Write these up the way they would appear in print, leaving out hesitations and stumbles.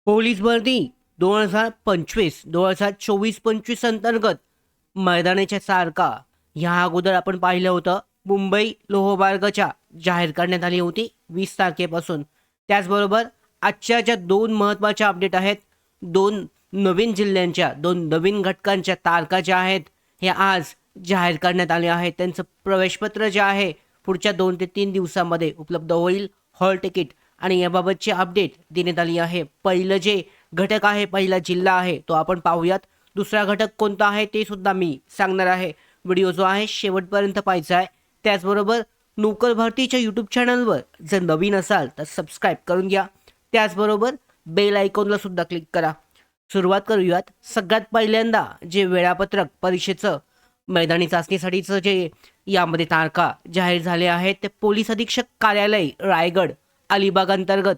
Police भरती 2025 अंतर्गत मैदानाच्या सारखा ह्या अगोदर आपण पाहिलं होतं. मुंबई लोहमार्गाच्या जाहीर करण्यात आली होती 20 तारखेपासून. त्याचबरोबर आजच्या ज्या दोन महत्त्वाच्या अपडेट आहेत, दोन नवीन जिल्ह्यांच्या दोन नवीन घटकांच्या तारखा ज्या आहेत हे आज जाहीर करण्यात आले आहेत. त्यांचं प्रवेशपत्र जे आहे पुढच्या 2 ते 3 दिवसामध्ये उपलब्ध होईल. हॉल तिकीट आणि याबाबतची अपडेट देण्यात आली आहे. पहिलं जे घटक आहे, पहिला जिल्हा आहे तो आपण पाहूयात. दुसरा घटक कोणता आहे ते सुद्धा मी सांगणार आहे. व्हिडिओ जो आहे शेवटपर्यंत पाहायचा आहे. त्याचबरोबर नोकर भरतीच्या यूट्यूब चॅनलवर जर नवीन असाल तर सबस्क्राईब करून घ्या. त्याचबरोबर बेल आयकॉनला सुद्धा क्लिक करा. सुरुवात करूयात. सगळ्यात पहिल्यांदा जे वेळापत्रक परीक्षेचं मैदानी चाचणीसाठीचं जे यामध्ये तारखा जाहीर झाले आहेत ते पोलीस अधीक्षक कार्यालय रायगड अलिबाग अंतर्गत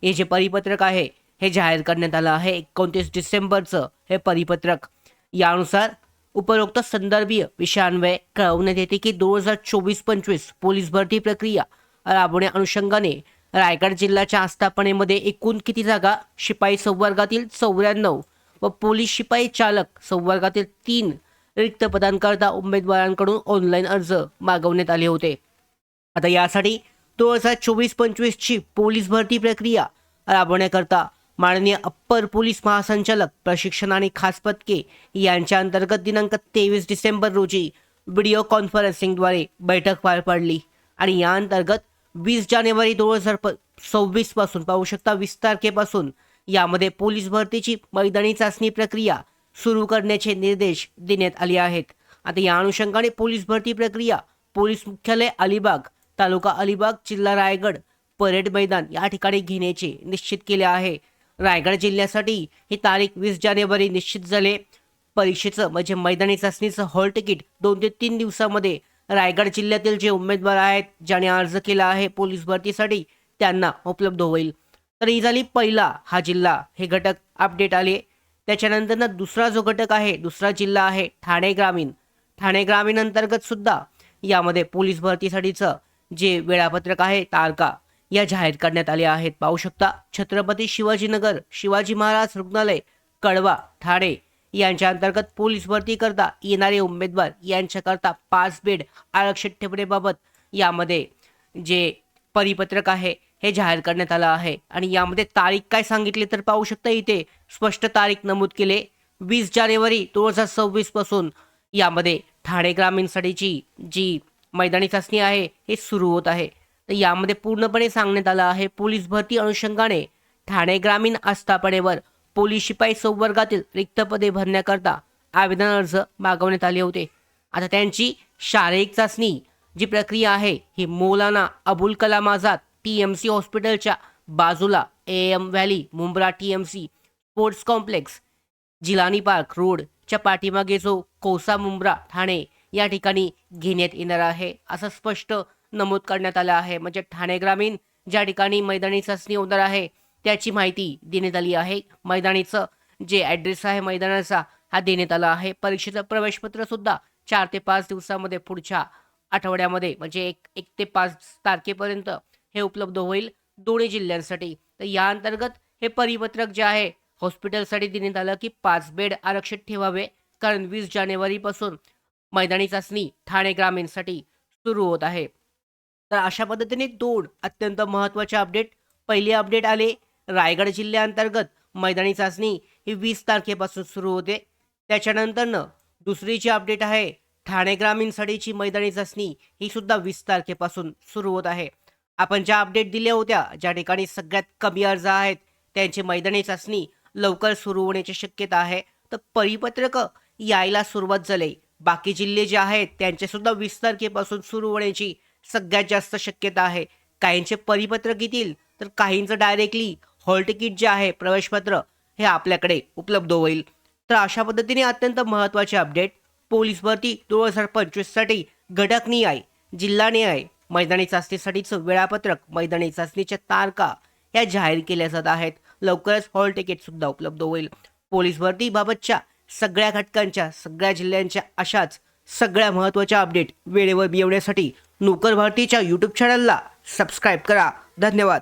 हे जे परिपत्रक आहे हे जाहीर करण्यात आलं आहे. 29 डिसेंबरचं हे परिपत्रक. यानुसार उपरोक्त संदर्भीय विषयान्वये कळवण्यात येते की 2024-25 पोलीस भरती प्रक्रिया राबवण्या अनुषंगाने रायगड जिल्ह्याच्या आस्थापनेमध्ये एकूण किती जागा? शिपाई संवर्गातील 94 व पोलीस शिपाई चालक संवर्गातील 3 रिक्त पदांकरता उमेदवारांकडून ऑनलाईन अर्ज मागवण्यात आले होते. आता यासाठी 2024-25 ची पोलीस भरती प्रक्रिया राबवण्याकरता माननीय अप्पर पोलीस महासंचालक प्रशिक्षण आणि खास पथके यांच्या अंतर्गत दिनांक 23 डिसेंबर रोजी व्हिडिओ कॉन्फरन्सिंगद्वारे बैठक पार पडली आणि या अंतर्गत 20 जानेवारी 2026 पासून पाहू शकता 20 तारखेपासून यामध्ये पोलीस भरतीची मैदानी चाचणी प्रक्रिया सुरू करण्याचे निर्देश देण्यात आले आहेत. आता या अनुषंगाने पोलीस भरती प्रक्रिया पोलीस मुख्यालय अलिबाग, तालुका अलिबाग, जिल्हा रायगड, परेड मैदान या ठिकाणी घेण्याचे निश्चित केले आहे. रायगड जिल्ह्यासाठी ही तारीख 20 जानेवारी निश्चित झाले. परीक्षेचं म्हणजे मैदानी चाचणीचं हॉल तिकीट 2 ते 3 दिवसामध्ये रायगड जिल्ह्यातील जे उमेदवार आहेत ज्याने अर्ज केला आहे पोलीस भरतीसाठी त्यांना उपलब्ध होईल. तर ही झाली पहिला हा जिल्हा, हे घटक अपडेट आले. त्याच्यानंतर दुसरा जो घटक आहे, दुसरा जिल्हा आहे ठाणे ग्रामीण. ठाणे ग्रामीण अंतर्गत सुद्धा यामध्ये पोलीस भरतीसाठीचं जे वेळापत्रक आहे, तारखा या जाहीर करण्यात आल्या आहेत. पाहू शकता छत्रपती शिवाजीनगर शिवाजी महाराज रुग्णालय कळवा ठाणे यांच्या अंतर्गत पोलीस भरती करता येणारे उमेदवार यांच्याकरता 5 बेड आरक्षित ठेवण्याबाबत यामध्ये जे परिपत्रक आहे हे जाहीर करण्यात आलं आहे. आणि यामध्ये तारीख काय सांगितली तर पाहू शकता इथे स्पष्ट तारीख नमूद केले 20 जानेवारी 2026 पासून यामध्ये ठाणे ग्रामीणसाठीची जी मैदानी चाचणी आहे हे सुरू होत आहे. तर यामध्ये पूर्णपणे सांगण्यात आलं आहे पोलीस भरती अनुषंगाने ठाणे ग्रामीण आस्थापनेवर पोलीस शिपाई संवर्गातील रिक्त पदे भरण्याकरता आवेदन अर्ज मागवण्यात आले होते. आता त्यांची शारीरिक चाचणी जी प्रक्रिया आहे ही मौलाना अबुल कलाम आझाद TMC हॉस्पिटलच्या बाजूला AM valley Mumbra TMC sports complex Jilani park रोडच्या पाठीमागे जो कोसा मुंब्रा ठाणे या ठिकाणी घेण्यात येणार आहे असं स्पष्ट नमूद करण्यात आलं आहे. म्हणजे ठाणे ग्रामीण ज्या ठिकाणी मैदानी चाचणी होणार आहे त्याची माहिती देण्यात आली आहे. मैदानीचं जे ॲड्रेस आहे मैदानाचा हा देण्यात आला आहे. परीक्षेचं प्रवेशपत्र सुद्धा 4 ते 5 दिवसामध्ये पुढच्या आठवड्यामध्ये म्हणजे 1 ते 5 तारखेपर्यंत हे उपलब्ध होईल दोन्ही जिल्ह्यांसाठी. तर या अंतर्गत हे परिपत्रक जे आहे हॉस्पिटलसाठी देण्यात आलं की 5 बेड आरक्षित ठेवावे, कारण 20 जानेवारीपासून मैदानी चाचणी ठाणे ग्रामीणसाठी सुरू होत आहे. तर अशा पद्धतीने दोन अत्यंत महत्त्वाचे अपडेट. पहिली अपडेट आले रायगड जिल्ह्याअंतर्गत मैदानी चाचणी ही 20 तारखेपासून सुरू होते. त्याच्यानंतरनं दुसरी जी अपडेट आहे ठाणे ग्रामीणसाठीची मैदानी चाचणी ही सुद्धा 20 तारखेपासून सुरू होत आहे. आपण ज्या अपडेट दिल्या होत्या, ज्या ठिकाणी सगळ्यात कमी अर्ज आहेत त्यांची मैदानी चाचणी लवकर सुरू होण्याची शक्यता आहे. तर परिपत्रक यायला सुरुवात झाली. बाकी जिल्हे जे आहेत त्यांचे सुद्धा 20 तारखेपासून सुरू होण्याची सगळ्यात जास्त शक्यता आहे. काहींचे परिपत्रक येतील तर काहींचं डायरेक्टली हॉल तिकीट जे आहे प्रवेशपत्र हे आपल्याकडे उपलब्ध होईल. तर अशा पद्धतीने अत्यंत महत्त्वाचे अपडेट पोलीस भरती 2025 साठी घटक निहाय, जिल्हा निहाय मैदानी चाचणीसाठीचं वेळापत्रक, मैदानी चाचणीच्या तारखा या जाहीर केल्या जात आहेत. लवकरच हॉल तिकीट सुद्धा उपलब्ध होईल. पोलीस भरतीबाबतच्या सगळ्या घटकांच्या सगळ्या जिल्ह्यांच्या अशाच सगळ्या महत्त्वाच्या अपडेट वेळेवर मिळवण्यासाठी नोकर भरतीच्या यूट्यूब चॅनलला सबस्क्राईब करा. धन्यवाद.